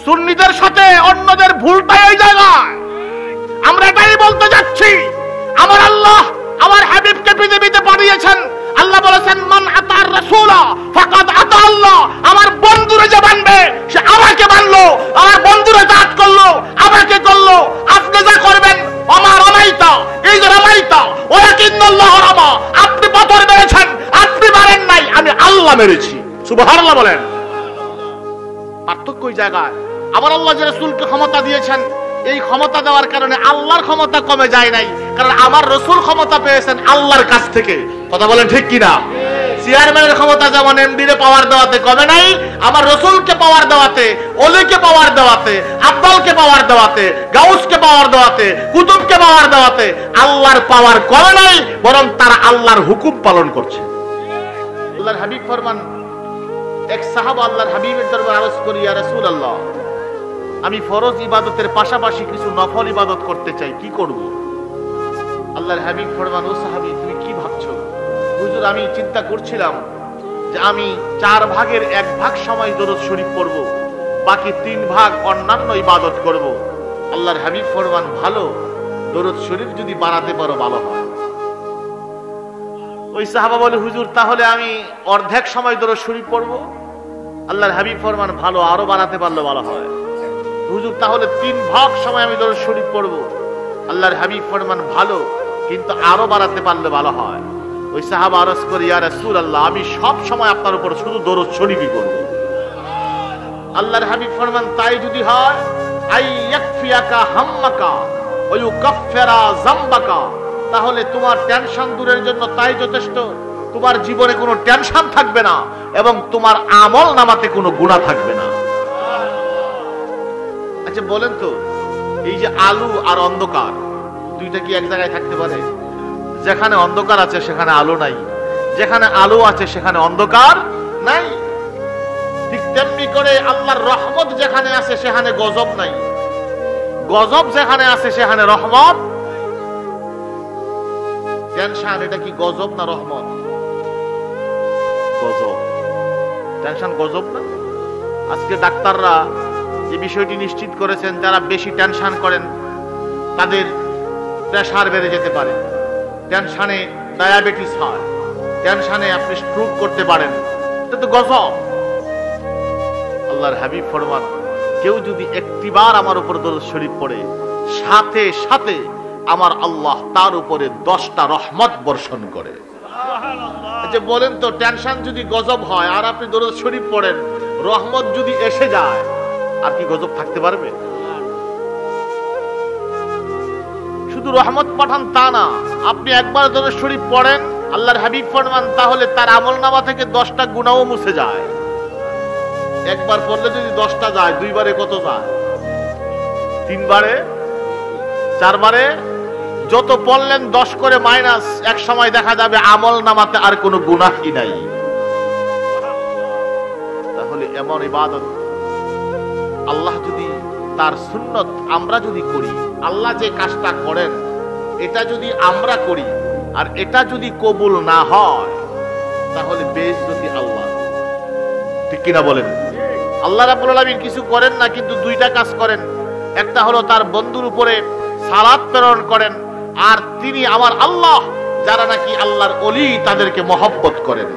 সুন্নিদের সাথে অন্যদের ভুলটাই এই জায়গায়। আমরা এটাই বলতে যাচ্ছি, আমার আল্লাহ আমার হাবিবকে পৃথিবীতে পাঠিয়েছেন। আল্লাহ বলেছেন, মান আতার রাসূলা ফাকাদ আতা আল্লাহ। আমার বন্ধুরে যে মানবে সে আমাকে মানলো, আমার বন্ধুরে তাআত করলো, আমাকে করলো। আপনি যা করবেন, আমার রামাইতা, এই যে রামাইতা ওয়ালাকিন্নাল্লাহ রামা, আপনি পাথর মেরেছেন, আপনি মারেন নাই, আমি আল্লাহ মেরেছি। সুবহানাল্লাহ বলেন। পার্থক্য ওই জায়গায়। আমার আল্লাহ যে রাসূলকে ক্ষমতা দিয়েছেন, এই ক্ষমতা দেওয়ার কারণে আল্লাহর ক্ষমতা কমে যায় নাই, কারণ আমার রাসূল ক্ষমতা পেয়েছেন আল্লাহর কাছ থেকে। কথা বলেন ঠিক কিনা? চেয়ারম্যানের ক্ষমতা যেমন এমডিরে পাওয়ার দেওয়াতে কমে নাই, আমার রাসূলকে পাওয়ার দেওয়াতে, ওলিকে পাওয়ার দেওয়াতে, আব্বালকে পাওয়ার দেওয়াতে, গাউসকে পাওয়ার দেওয়াতে, কুতুবকে পাওয়ার দেওয়াতে আল্লাহর পাওয়ার কমে নাই, বরং তারা আল্লাহর হুকুম পালন করছে। আল্লাহর হাবিব ফরমান, এক সাহাবা আল্লাহর হাবিবের দরবারে আরজ করি, ইয়া রাসূলুল্লাহ, আমি ফরজ ইবাদতের পাশাপাশি কিছু নফল ইবাদত করতে চাই, কি করব? আল্লাহর হাবিব ফরমান, ও সাহাবী, তুমি কি ভাবছো? হুজুর, আমি চিন্তা করছিলাম যে আমি 4 ভাগের 1 ভাগ সময় দরুদ শরীফ পড়ব, বাকি 3 ভাগ অন্যান্য ইবাদত করব। আল্লাহর হাবিব ফরমান, ভালো, দরুদ শরীফ যদি বাড়াতে পারো ভালো হয়। ওই সাহাবা বলে, হুজুর, তাহলে আমি অর্ধেক সময় দরুদ শরীফ পড়ব। আল্লাহর হাবিব ফরমান, ভালো, আরো বাড়াতে পারলে ভালো হয়। হুজুর, তাহলে 3 ভাগ সময় আমি দরুদ শরীফ পড়ব। আল্লাহর হাবিব ফরমান, ভালো, কিন্তু আরো বাড়াতে পারলে ভালো হয়। ওই সাহাবা আরজ করে, ইয়া রাসূলুল্লাহ, আমি সব সময় আপনার উপর শুধু দরুদ শরীফই করব। আল্লাহর হাবিব ফরমান, তাই যদি হয়, আই ইয়াকফিয়াকা হাম্মাকা ওয়া ইউকাফফিরা যামবাকা, তাহলে তোমার টেনশন দূরের জন্য তাই যথেষ্ট। তোমার জীবনে কোনো টেনশন থাকবে না এবং তোমার আমল নামাতে কোনো গুনাহ থাকবে না। আচ্ছা বলেন তো, এই যে আলো আর অন্ধকার, দুইটা কি এক জায়গায় থাকতে পারে? যেখানে অন্ধকার আছে সেখানে আলো নাই, যেখানে আলো আছে সেখানে অন্ধকার নাই। ঠিক তেমনি করে আল্লাহর রহমত যেখানে আছে সেখানে গজব নাই, গজব যেখানে আছে সেখানে রহমত। টেনশন, এটা কি গজব না রহমত? গজব। টেনশন গজব না? আজকে ডাক্তাররা যে বিষয়টি নিশ্চিত করেছেন, যারা বেশি টেনশন করেন তাদের প্রেসার বেড়ে যেতে পারে, টেনশনে ডায়াবেটিস হয়, টেনশনে আপনি স্ট্রোক করতে পারেন। এটা তো গজব। আল্লাহর হাবিব ফরমান, কেউ যদি একটিবার আমার উপর দরুদ শরীফ পড়ে, সাথে সাথে আমার আল্লাহ তার উপরে 10টা রহমত বর্ষণ করে। আচ্ছা বলেন তো, টেনশন যদি গজব হয় আর আপনি দরুদ শরীফ পড়েন, রহমত যদি এসে যায়, আর কি গজব থাকতে পারবে? শুধু রহমত পাঠান তা না, আপনি একবার দরুদ শরীফ পড়েন, আল্লাহর হাবিব ফরমান, তাহলে তার আমলনামা থেকে 10টা গুনাহও মুছে যায়। একবার পড়লে যদি 10টা যায়, 2 বারে কত যায়? 3 বারে, 4 বারে, যত পড়লেন 10 করে মাইনাস, এক সময় দেখা যাবে আমল নামাতে আর কোনো গুনাহই নাই। তাহলে এমন ইবাদত, আল্লাহ যদি তার সুন্নত আমরা যদি করি, আল্লাহ যে কাজটা করেন এটা যদি আমরা করি আর এটা যদি কবুল না হয়, তাহলে বেইজ্জতি আল্লাহ। ঠিক কিনা বলেন? আল্লাহ রাব্বুল আলামিন কিছু করেন না, কিন্তু 2টা কাজ করেন। একটা হলো তার বন্ধুর উপরে সালাত প্রেরণ করেন, আর তিনি আমার আল্লাহ যারা নাকি আল্লাহর ওলি তাদেরকে মহব্বত করেন,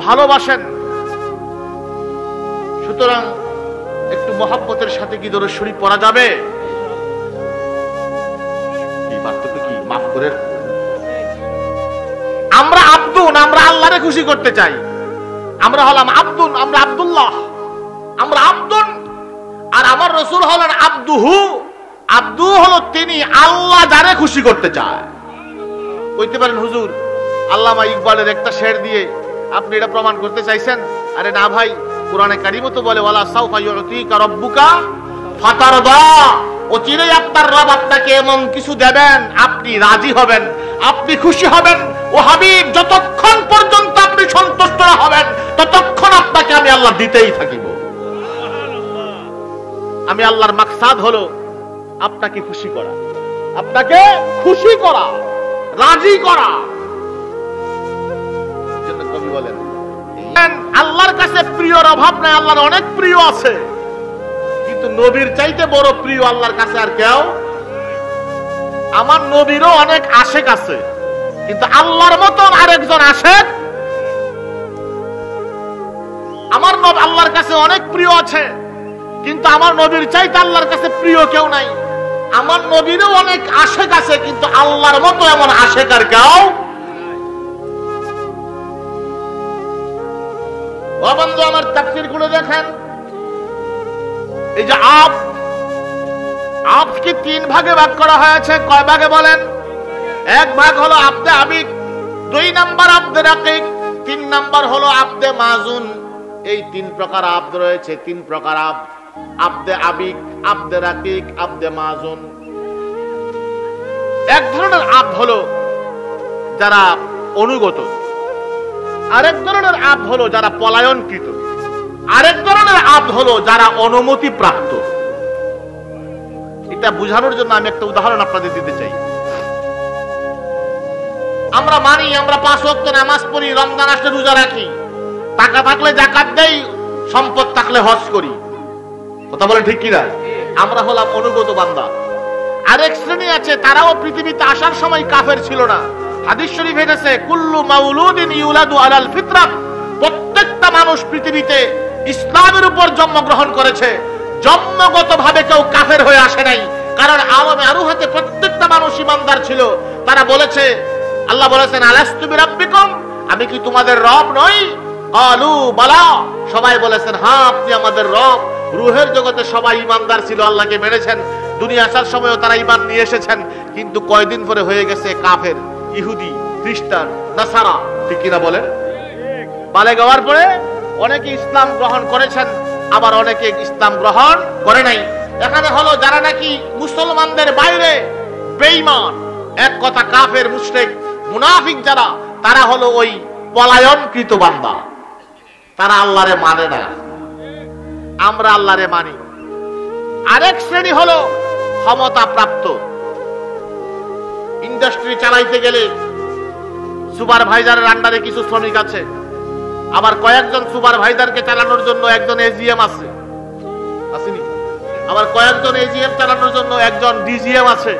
ভালোবাসেন। সুতরাং একটু মহব্বতের সাথে কি দরুদ শরীফ পড়া যাবে? এই পার্থক্য কি? মাফ করে, আমরা আব্দুন, আমরা আল্লাহরে খুশি করতে চাই। আমরা হলাম আব্দুন, আমরা আব্দুল্লাহ, আমরা আব্দুন। আর আমার রাসূল হলেন আব্দুহু। আব্দু হলো তিনি, আল্লাহ যারে খুশি করতে চায়। কইতে পারেন, হুজুর আল্লামা ইকবালের একটা শের দিয়ে আপনি এটা প্রমাণ করতে চাইছেন? আরে না ভাই, কোরআনে কারিমে তো বলে, ওয়ালা সাউফা ইউতিকা রাব্বুকা ফাতারদা, অচিরেই আপনার রব আপনাকে এমন কিছু দেবেন আপনি রাজি হবেন, আপনি খুশি হবেন। ও হাবিব, যতক্ষণ পর্যন্ত আপনি সন্তুষ্ট না হবেন ততক্ষণ আপনাকে আমি আল্লাহ দিতেই থাকিব। আমি আল্লাহর মাকসাদ হলো আপনাকে খুশি করা, আপনাকে খুশি করা, রাজি করা। জন্য কবি বলেন, আল্লাহর কাছে প্রিয় দেওয়ার অভাব নাই, আল্লাহর অনেক প্রিয় আছে, কিন্তু নবীর চাইতে বড় প্রিয় আল্লাহর কাছে আর কেউ। আমার নবীরও অনেক আশেক আছে, কিন্তু আল্লাহর মতন আরেকজন আশেক আমার নবী আল্লাহর কাছে অনেক প্রিয় আছে, কিন্তু আমার নবীর চাইতে আল্লাহর কাছে প্রিয় কেউ নাই। আমার নবীরও অনেক আশেক আছে, কিন্তু আল্লাহর মতো এমন আশেক আর কেউ। ও বন্ধু আমার তাফসীর গুলো দেখেন, এই যে আবকে 3 ভাগে ভাগ করা হয়েছে। কয় ভাগে বলেন? এক ভাগ হলো আবদে আবিক, 2 নাম্বার আবদে রাকিক, 3 নাম্বার হলো আবদে মাজুন। এই 3 প্রকার আবদ রয়েছে, 3 প্রকার আবদে আবিক, আবদে রাকিক, আবদে মাজুন। এক ধরনের আবদ হলো যারা অনুগত, আরেক ধরনের আবদ হলো যারা পলায়নকৃত, আরেক ধরনের আবদ হলো যারা অনুমতি প্রাপ্ত। এটা বোঝানোর জন্য আমি একটা উদাহরণ আপনাদের দিতে চাই। আমরা মানি, আমরা 5 ওয়াক্ত নামাজ পড়ি, রমজান আসলে রোজা রাখি, টাকা থাকলে যাকাত দেই, সম্পদ থাকলে হজ করি। কথা বলে ঠিক কিনা? আমরা হলাম অনুগত বান্দা। আরেক শ্রেণী আছে, তারাও পৃথিবীতে আসার সময় কাফের ছিল না। হাদিস শরীফে এসেছে, কুল্লু মাউলুদিন ইউলাদু আলাল ফিতরাত, প্রত্যেকটা মানুষ পৃথিবীতে ইসলামের উপর জন্মগ্রহণ করেছে, জন্মগতভাবে কেউ কাফের হয়ে আসে নাই। কারণ আলমে আরুহাতে প্রত্যেকটা মানুষ ঈমানদার ছিল। তারা বলেছে, আল্লাহ বলেছেন, আলাস্তু বিরাব্বিকুম, আমি কি তোমাদের রব নই? ক্বালু বালা, সবাই বলেছেন হ্যাঁ আপনি আমাদের রব। রূহের জগতে সবাই ঈমানদার ছিল, আল্লাহকে মেনেছেন, দুনিয়া আসার সময়ও তারা ঈমান নিয়ে এসেছেন, কিন্তু কয়দিন পরে হয়ে গেছে কাফের, ইহুদি, খ্রিস্টান, নাসারা। ঠিক কিনা বলেন? বালেগ হওয়ার পরে অনেকে ইসলাম গ্রহণ করেছেন, আবার অনেকে ইসলাম গ্রহণ করে নাই। এখানে হলো যারা নাকি মুসলমানদের বাইরে বেঈমান, এক কথা কাফের, মুশরিক, মুনাফিক যারা, তারা হলো ওই পলায়নকৃত বান্দা। তারা আল্লাহরে মানে না, আমরা আল্লাহরে মানি। আরেক শ্রেণী হলো ক্ষমতা প্রাপ্ত। ইন্ডাস্ট্রি চালাইতে গেলে সুপারভাইজারের আন্ডারে কিছু শ্রমিক আছে, আবার কয়েকজন সুপারভাইজারকে চালানোর জন্য একজন এজিএম আছে, আসেনি? আবার কয়েকজন এজিএম চালানোর জন্য একজন ডিজিএম আছে,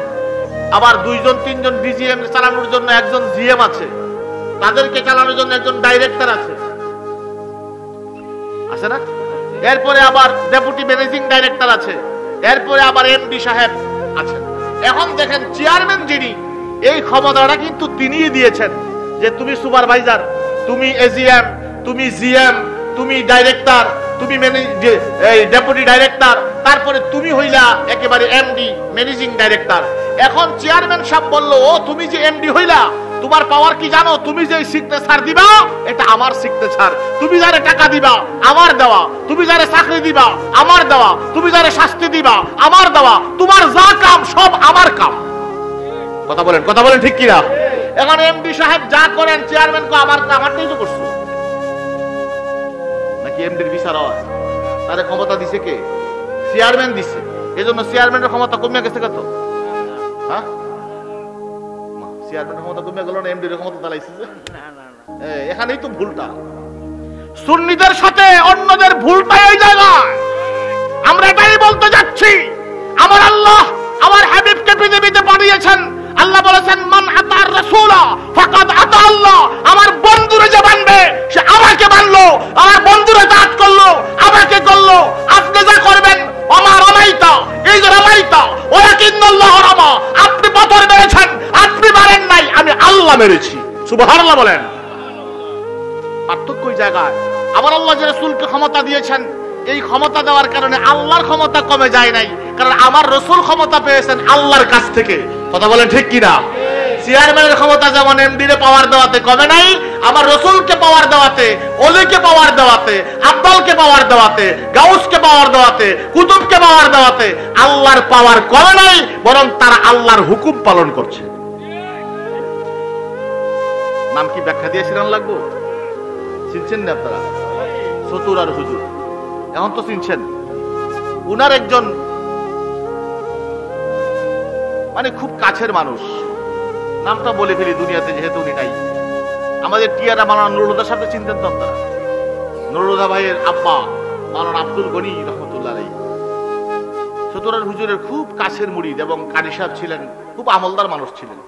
আবার 2-3জন ডিজিএম চালানোর জন্য একজন জিএম আছে, তাদেরকে চালানোর জন্য একজন ডাইরেক্টর আছে, আছে না? এরপরে আবার ডেপুটি ম্যানেজিং ডাইরেক্টর আছে, এরপরে আবার এমডি সাহেব আছেন। এখন দেখেন, চেয়ারম্যান যিনি, এই ক্ষমতাটা কিন্তু তিনিই দিয়েছেন, যে তুমি সুপারভাইজার, তুমি এজিএম, তুমি জিএম, তুমি ডাইরেক্টর, তুমি ডেপুটি ডাইরেক্টর, তারপরে তুমি হইলা একেবারে এমডি, ম্যানেজিং ডাইরেক্টর। এখন চেয়ারম্যান সাহেব বলল, ও তুমি যে এমডি হইলা, তোমার পাওয়ার কি জানো? তুমি যে সিগনেচার দিবা, এটা আমার সিগনেচার। তুমি যারে টাকা দিবা, আমার দেওয়া। তুমি যারে চাকরি দিবা, আমার দেওয়া। তুমি যারে শাস্তি দিবা, আমার দেওয়া। তোমার যা কাম সব আমার কাম। কথা বলেন, কথা বলেন ঠিক কিনা? এখন এমডি সাহেব যা করেন, চেয়ারম্যান কো আমারটাই তো করছো, নাকি এমডির বিচার হয়? তারে ক্ষমতা দিছে কে? চেয়ারম্যান দিছে। এজন্য চেয়ারম্যানের ক্ষমতা কমে গেছে কত? হ্যাঁ, চেয়ারম্যানের ক্ষমতা কমে গেল না, এমডির ক্ষমতা চালাইছে। এখানেই তো ভুলটা। সুন্নিদের সাথে অন্যদের ভুলটা এই জায়গায়। আমরা এটাই বলতে যাচ্ছি, আমার আল্লাহ আমার হাবিবকে পৃথিবীতে পাঠিয়েছেন। আল্লাহ বলেছেন, মান আতার রাসূলা ফাকাদ আতা আল্লাহ। আমার বন্ধুরে যে মানবে, সে আমাকে মানলো। আমার বন্ধুরে তাআত করলো, আমাকে করলো। আপনি যা করবেন, আমার রামাইতা, এই যে রামাইতা ওয়ালাকিন্নাল্লাহ রামা, আপনি পাথর মেরেছেন, আপনি মারেন নাই, আমি আল্লাহ মেরেছি। সুবহানাল্লাহ বলেন। পার্থক্য ওই জায়গায়। আমার আল্লাহ যে রাসূলকে ক্ষমতা দিয়েছেন, এই ক্ষমতা দেওয়ার কারণে আল্লাহর ক্ষমতা কমে যায় নাই, কারণ আমার রাসূল ক্ষমতা পেয়েছেন আল্লাহর কাছ থেকে। কথা বলেন ঠিক কিনা? চেয়ারম্যানের ক্ষমতা যেমন এমডি রে পাওয়ার দেওয়াতে কমে নাই, আমার রাসূলকে পাওয়ার দেওয়াতে, ওলিকে পাওয়ার দেওয়াতে, আব্বালকে পাওয়ার দেওয়াতে, গাউসকে পাওয়ার দেওয়াতে, কুতুবকে পাওয়ার দেওয়াতে আল্লাহর পাওয়ার কমে নাই, বরং তারা আল্লাহর হুকুম পালন করছে। নাম কি ব্যাখ্যা দিয়েছিলেন লাগবো? চিনছেন না আপনারা? চতুর আর হুজুর, এখন তো চিনছেন। উনার একজন মানে খুব কাছের মানুষ, নামটা বলে ফেলি দুনিয়াতে যেহেতু উনি নাই। আমাদের টিয়ারা মাওলানা নুরুল হুদার সাথে চিনতেন তো আপনারা? নুরুল্লাহ ভাইয়ের আব্বা মাওলানা আব্দুল গনি রহমতুল্লাহ আলাইহি চতুরার হুজুরের খুব কাছের মুরিদ এবং কারি সাহেব ছিলেন, খুব আমলদার মানুষ ছিলেন।